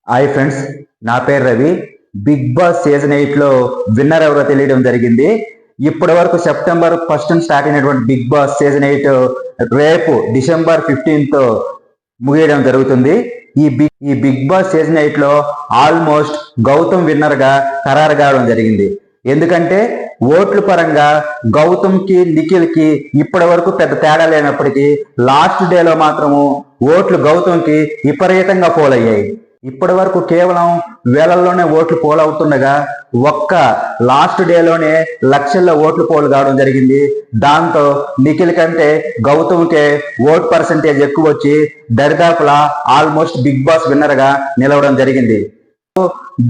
Hi friends, నా పేరు Ravi. Big boss season 8 లో విన్నర్ ఎవరో తెలియడం జరిగింది. ఇప్పటి వరకు సెప్టెంబర్ 1 స్టార్ట్ అయినటువంటి బిగ్ బాస్ సీజన్ 8 రేపు డిసెంబర్ 15 ముగియడం జరుగుతుంది. ఈ బిగ్ బాస్ సీజన్ 8 లో ఆల్మోస్ట్ గౌతమ్ విన్నర్ గా ఖరారు కావడం జరిగింది. ఎందుకంటే ఓట్ల పరంగా గౌతమ్ కి నిఖిల్ కి ఇప్పటి వరకు పెద్ద తేడా లేనప్పటికీ లాస్ట్ డేలో మాత్రము ఓట్లు గౌతమ్ కి విపరీతంగా పోలయ్యాయి. ఇప్పటి వరకు కేవలం వేలల్లోనే ఓట్లు పోల్ అవుతుండగా ఒక్క లాస్ట్ డేలోనే లక్షల్లో ఓట్లు పోల్ కావడం జరిగింది. దాంతో నిఖిల్ కంటే గౌతమ్కే ఓట్ పర్సంటేజ్ ఎక్కువ వచ్చి దరిదాపులా ఆల్మోస్ట్ బిగ్ బాస్ విన్నర్ గా నిలవడం జరిగింది.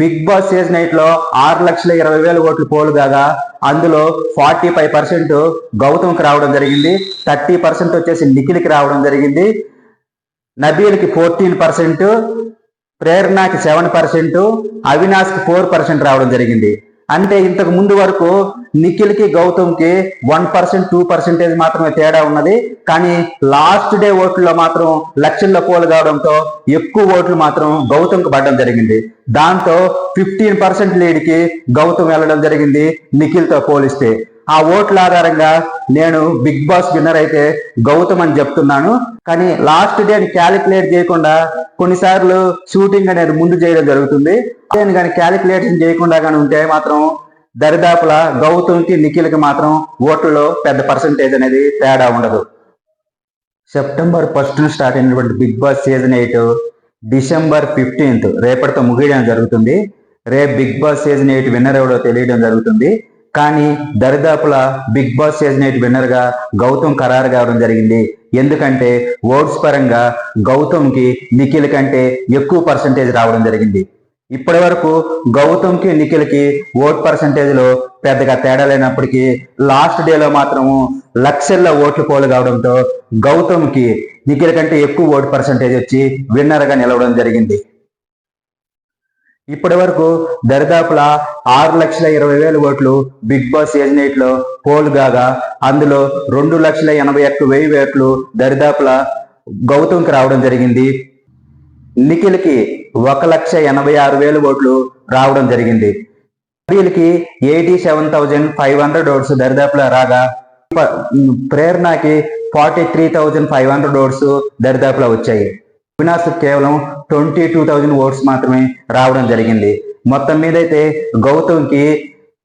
బిగ్ బాస్ సీజన్ 8 లో 6,20,000 ఓట్లు పోలు కాగా అందులో 45% గౌతమ్కి రావడం జరిగింది, 30% వచ్చేసి నిఖిల్కి రావడం జరిగింది, నబీల్కి 14%, ప్రేరణకి 7%, అవినాష్కి 4% రావడం జరిగింది. అంటే ఇంతకు ముందు వరకు నిఖిల్ కి గౌతమ్ కి 1%, 2% మాత్రమే తేడా ఉన్నది. కానీ లాస్ట్ డే ఓట్లలో మాత్రం లక్షల్లో పోలు కావడంతో ఎక్కువ ఓట్లు మాత్రం గౌతమ్ కి పడడం జరిగింది. దాంతో 15% లీడ్ కి గౌతమ్ వెళ్ళడం జరిగింది నిఖిల్ తో పోలిస్తే. ఆ ఓట్ల ఆధారంగా నేను బిగ్ బాస్ విన్నర్ అయితే గౌతమ్ అని చెప్తున్నాను. కానీ లాస్ట్ డే క్యాలిక్యులేట్ చేయకుండా కొన్నిసార్లు షూటింగ్ అనేది ముందు చేయడం జరుగుతుంది. కానీ క్యాలిక్యులేషన్ చేయకుండా కానీ ఉంటే మాత్రం దరిదాపులా గౌతమ్ కి నిఖిల్ కి మాత్రం ఓట్లలో పెద్ద పర్సంటేజ్ అనేది తేడా ఉండదు. సెప్టెంబర్ 1 స్టార్ట్ అయినటువంటి బిగ్ బాస్ సీజన్ 8 డిసెంబర్ 15 రేపటితో ముగియడం జరుగుతుంది. రేపు బిగ్ బాస్ సీజన్ 8 విన్నర్ ఎవడో తెలియడం జరుగుతుంది. కానీ దరిదాపులా బిగ్ బాస్ సీజన్ 8 విన్నర్ గా గౌతమ్ ఖరారు కావడం జరిగింది. ఎందుకంటే ఓట్స్ పరంగా గౌతమ్ కి నిఖిల్ కంటే ఎక్కువ పర్సంటేజ్ రావడం జరిగింది. ఇప్పటి వరకు గౌతమ్ కి నిఖిల్ కి ఓట్ పర్సంటేజ్ లో పెద్దగా తేడా లేనప్పటికీ లాస్ట్ డేలో మాత్రము లక్షల్లో ఓట్లు పోలు కావడంతో గౌతమ్ కి నిఖిల్ కంటే ఎక్కువ ఓట్ పర్సంటేజ్ వచ్చి విన్నర్ గా నిలవడం జరిగింది. ఇప్పటి వరకు దరిదాపులా 6,20,000 ఓట్లు బిగ్ బాస్ సీజన్ 8 లో పోల్ కాగా అందులో 2,81,000 ఓట్లు దరిదాపులా గౌతమ్కి రావడం జరిగింది. నిఖిల్ కి 1,86,000 ఓట్లు రావడం జరిగింది. నబీల్కి 87,500 ఓట్స్ దరిదాపులా రాగా ప్రేరణకి 43,500 ఓట్స్ దరిదాపులా వచ్చాయి. అవినాష్ కేవలం 22,000 ఓట్స్ మాత్రమే రావడం జరిగింది. మొత్తం మీద అయితే గౌతమ్ కి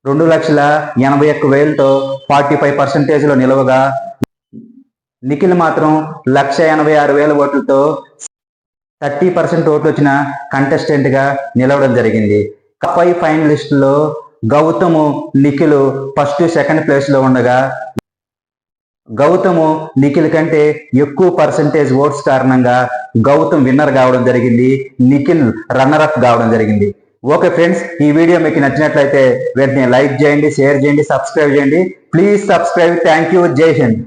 2,81,000తో 45% లో నిలవగా నిఖిల్ మాత్రం 1,86,000 ఓట్లతో 30% ఓట్లు వచ్చిన కంటెస్టెంట్ గా నిలవడం జరిగింది. 5 ఫైనలిస్టులో Gautam, Nikhil first, second place లో ఉండగా గౌతమ్ నిఖిల్ కంటే ఎక్కువ పర్సంటేజ్ ఓట్స్ కారణంగా గౌతమ్ విన్నర్ కావడం జరిగింది, నిఖిల్ రన్నర్ అప్ కావడం జరిగింది. ఓకే ఫ్రెండ్స్, ఈ వీడియో మీకు నచ్చినట్లయితే వెంటనే లైక్ చేయండి, షేర్ చేయండి, సబ్స్క్రైబ్ చేయండి. Please subscribe. Thank you. జై హింద్.